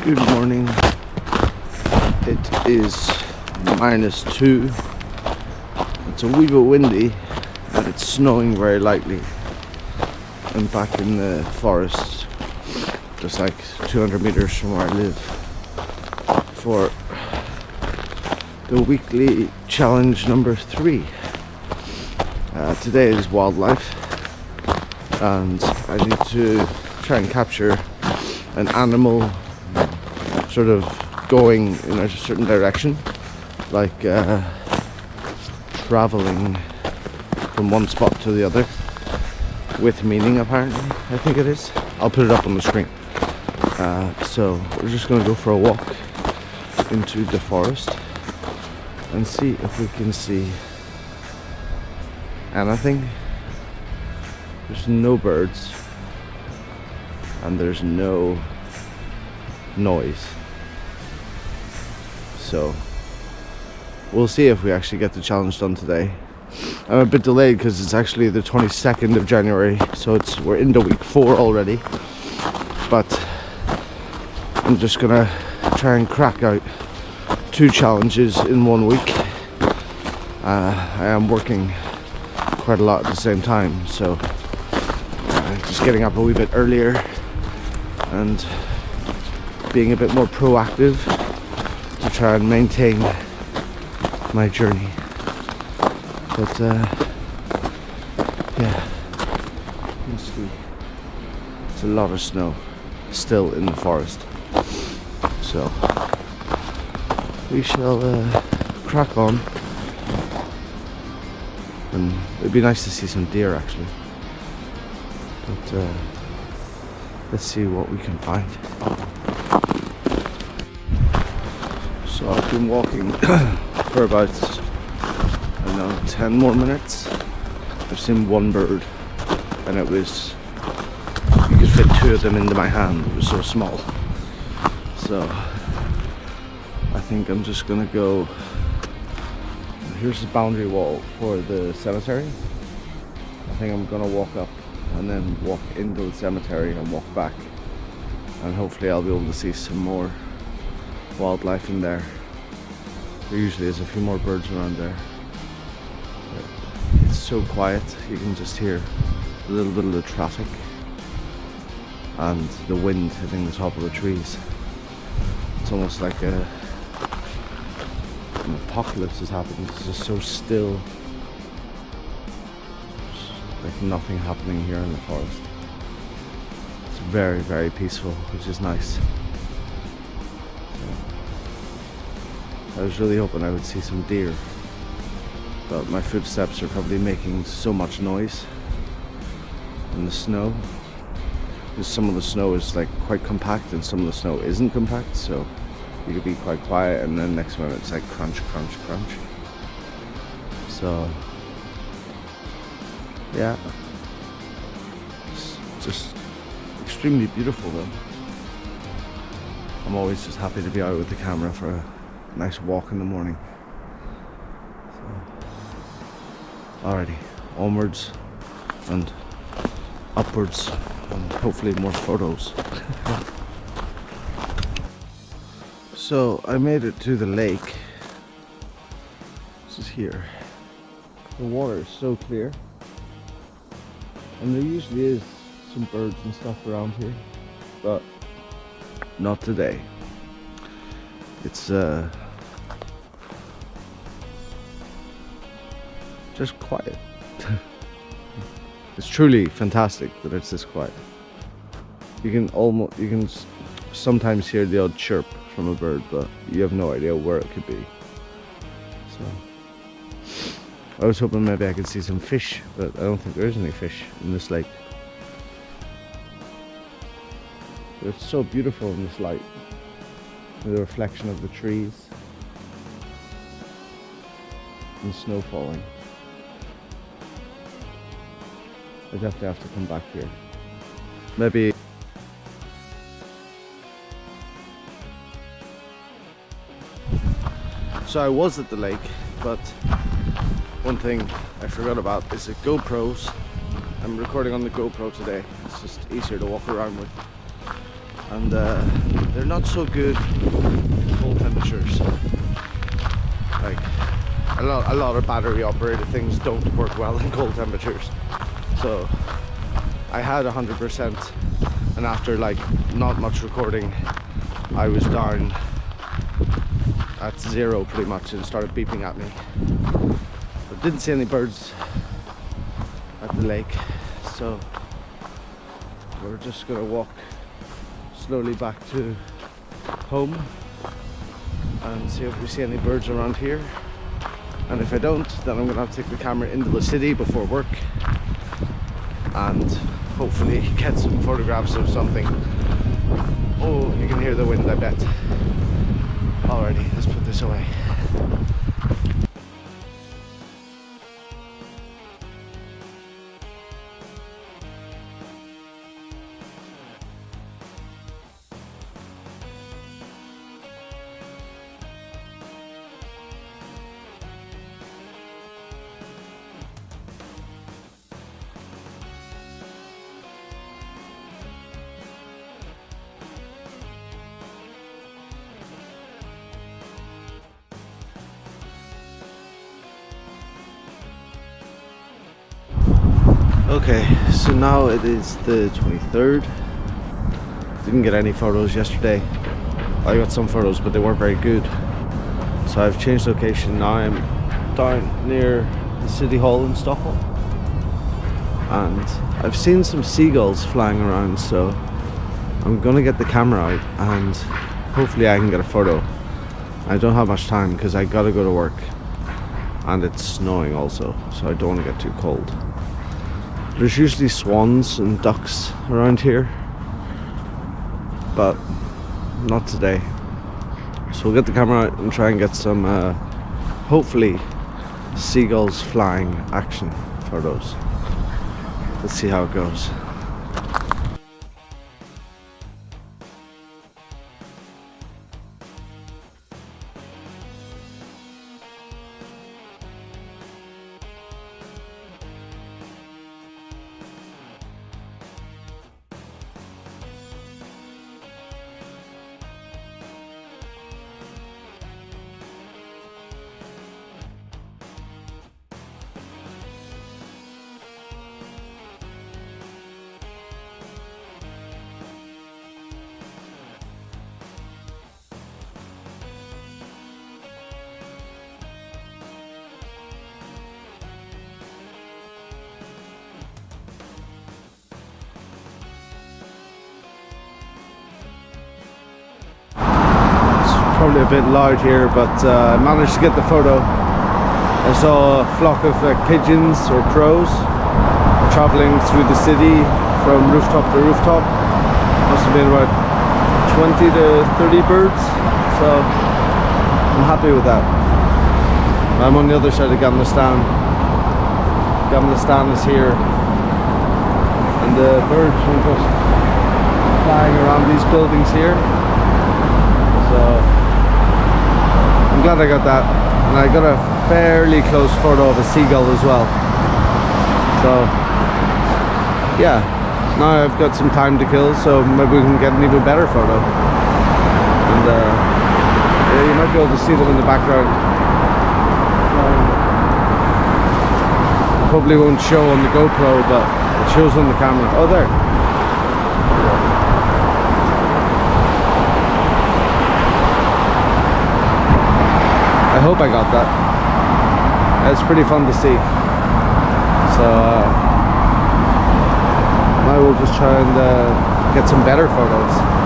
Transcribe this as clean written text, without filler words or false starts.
Good morning. It is -2. It's a wee bit windy and it's snowing very lightly. I'm back in the forest, just like 200 meters from where I live, for the weekly challenge number 3. Today is wildlife, and I need to try and capture an animal sort of going in a certain direction, like traveling from one spot to the other with meaning, apparently. I think it is. I'll put it up on the screen. So we're just going to go for a walk into the forest and see if we can see anything. There's no birds and there's no noise, so we'll see if we actually get the challenge done today. I'm a bit delayed because it's actually the 22nd of January, so we're into week 4 already, but I'm just gonna try and crack out 2 challenges in 1 week. I am working quite a lot at the same time, so just getting up a wee bit earlier and being a bit more proactive to try and maintain my journey. But yeah, you can see it's a lot of snow still in the forest, so we shall crack on. And it'd be nice to see some deer actually, but let's see what we can find. So I've been walking for about, I don't know, 10 more minutes. I've seen 1 bird, and it was, you could fit 2 of them into my hand. It was so small. So I think I'm just gonna go. Here's the boundary wall for the cemetery. I think I'm gonna walk up and then walk into the cemetery and walk back, and hopefully I'll be able to see some more wildlife in there. There usually is a few more birds around there. It's so quiet, you can just hear a little bit of the traffic and the wind hitting the top of the trees. It's almost like an apocalypse is happening. It's just so still. There's like nothing happening here in the forest. It's very, very peaceful, which is nice. I was really hoping I would see some deer, but my footsteps are probably making so much noise in the snow, because some of the snow is like quite compact and some of the snow isn't compact, so you could be quite quiet and then next minute it's like crunch, crunch, crunch. So yeah, it's just extremely beautiful though. I'm always just happy to be out with the camera for a nice walk in the morning. So, alrighty, onwards and upwards, and hopefully more photos. So I made it to the lake. This is here. The water is so clear, and there usually is some birds and stuff around here, but not today. It's just quiet. It's truly fantastic that it's this quiet. You can sometimes hear the odd chirp from a bird, but you have no idea where it could be. So I was hoping maybe I could see some fish, but I don't think there is any fish in this lake. But it's so beautiful in this light, the reflection of the trees and snow falling. I definitely have to come back here. Maybe. So I was at the lake, but one thing I forgot about is the GoPros. I'm recording on the GoPro today. It's just easier to walk around with. and they're not so good in cold temperatures. Like a lot of battery operated things don't work well in cold temperatures. So I had 100%, and after like not much recording, I was down at 0 pretty much, and started beeping at me. But didn't see any birds at the lake, so we're just gonna walk slowly back to home and see if we see any birds around here. And if I don't, then I'm gonna have to take the camera into the city before work and hopefully get some photographs of something. Oh, you can hear the wind, I bet. Alrighty, let's put this away. Okay, so now it is the 23rd. Didn't get any photos yesterday. I got some photos, but they weren't very good. So I've changed location. Now I'm down near the city hall in Stockholm. And I've seen some seagulls flying around, so I'm gonna get the camera out and hopefully I can get a photo. I don't have much time because I gotta go to work. And it's snowing also, so I don't want to get too cold. There's usually swans and ducks around here, but not today. So we'll get the camera out and try and get some, hopefully, seagulls flying action photos. Let's see how it goes. Probably a bit loud here, but I managed to get the photo. I saw a flock of pigeons or crows traveling through the city from rooftop to rooftop. Must have been about 20 to 30 birds, so I'm happy with that. I'm on the other side of Gamla stan. Gamla stan is here, and the birds are just flying around these buildings here. So I'm glad I got that, and I got a fairly close photo of a seagull as well. So yeah, now I've got some time to kill, so maybe we can get an even better photo. And yeah, you might be able to see them in the background. Probably won't show on the GoPro, but it shows on the camera. Oh, there. I hope I got that. It's pretty fun to see. So now we'll just try and get some better photos.